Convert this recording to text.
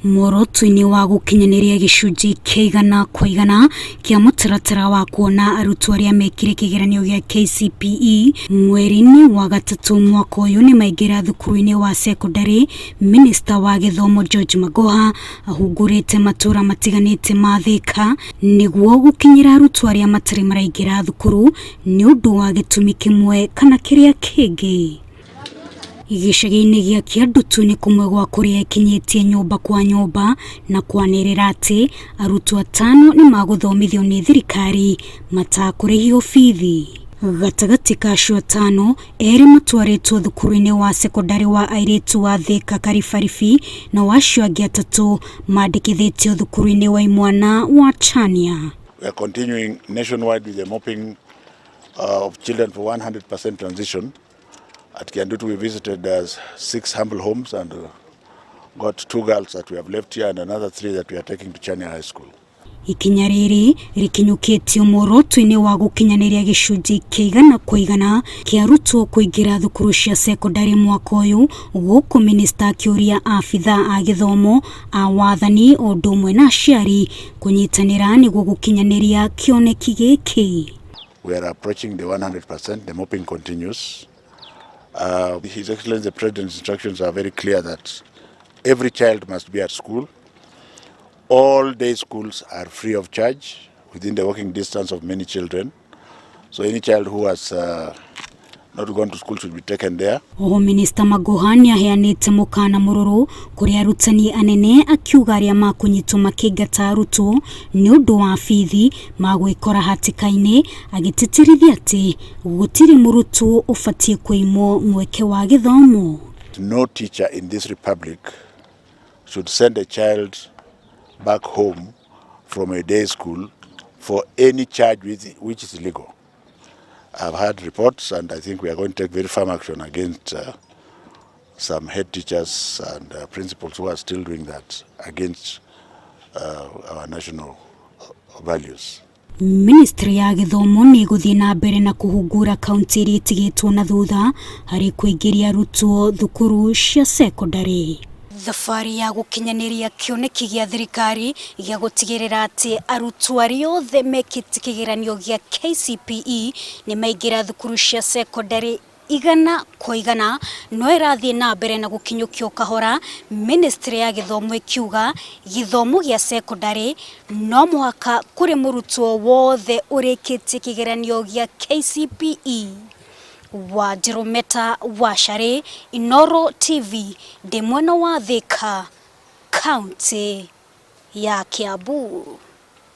Muoroto-inĩ wa gũkinyanĩria gĩcunjĩ kĩa 100% kĩa mũtaratara wa kuona arutwo arĩa mekire kĩgeranio gĩa KCPE mweri-inĩ wa gatatũ mwaka ũyũ nĩmaingĩra thukuru-inĩ wa cekondarĩ, Minista wa Gĩthomo George Magoha ahungurĩte matũũra matiganĩte ma Thika nĩguo gũkinyĩra arutwo arĩa matarĩ maraingĩra thukuru nĩ ũndũ wa gĩtũmi kĩmwe kana kĩrĩa kĩngĩ. Gĩcagi-inĩ gĩa Kĩandutu nĩ kũmwe gwa kũrĩa ikinyĩtie nyũmba kwa nyũmba na kwanĩrĩra atĩ arutwo 5 nĩ magũthomithio nĩ thirikari matakũrĩhio bithi. Gatagatĩ ka acio 5 erĩ matwarĩtwo thukuru-inĩ wa cekondarĩ wa airĩtu wa Thika Karibaribi na acio angĩ 3 mandĩkithĩtio thukuru-inĩ wa imwana wa Chania. We are continuing nationwide with the mopping of children for 100% transition. At Kiandutu, we visited 6 humble homes and got 2 girls that we have left here and another 3 that we are taking to Chania High School. Ikinya rĩrĩ rĩkinyũkĩtio muoroto-inĩ wa gũkinyanĩria gĩcunjĩ kĩa 100% kĩa arutwo kũingĩra thukuru cia cekondarĩ mwaka ũyũ, gũkũ minista akĩũria abitha a gĩthomo a wathani o ũndũ ũmwe na aciari kũnyitanĩra nĩguo gũkinyanĩria kĩoneki gĩkĩ. We are approaching the 100%. The mopping continues. His Excellency the President's instructions are very clear that every child must be at school. All day schools are free of charge within the walking distance of many children. So any child who has not gone to school should be taken there. Minister Magoha nĩ aheanĩte mũkana mũrũrũ kũrĩ arutani anene akiuga arĩa makũnyitwo makĩingata arutwo nĩ ũndũ wa bithi magwĩkora hatĩka-inĩ, agĩtĩtĩrithia atĩ gũtirĩ mũrutwo ũbatiĩ kũimwo mweke wa gĩthomo. No teacher in this republic should send a child back home from a day school for any charge which is illegal. I've had reports and I think we are going to take very firm action against some head teachers and principals who are still doing that against our national values. Ministry ya Gĩthomo nĩ gũthiĩ na mbere na kũhungũra kaunti iria itigĩtwo na thutha harĩ kũingĩria arutwo thukuru cia cekondarĩ. Thabarĩ ya gũkinyanĩria kĩoneki gĩa thirikari gĩa gũtigĩrĩra atĩ arutwo arĩa othe mekĩte kĩgeranio gĩa KCPE nĩ maingĩra thukuru cia cekondarĩ 100% no ĩrathiĩ na mbere na gũkinyũkio kahora, Ministry ya Gĩthomo ĩkiuga gĩthomo gĩa cekondarĩ no mũhaka kũrĩ mũrutwo wothe ũrĩkĩtie kĩgeranio gĩa KCPE. Wa Jerometa Washare, Inoro TV, ndĩ mwena wa Thika, kaunti ya Kiambu.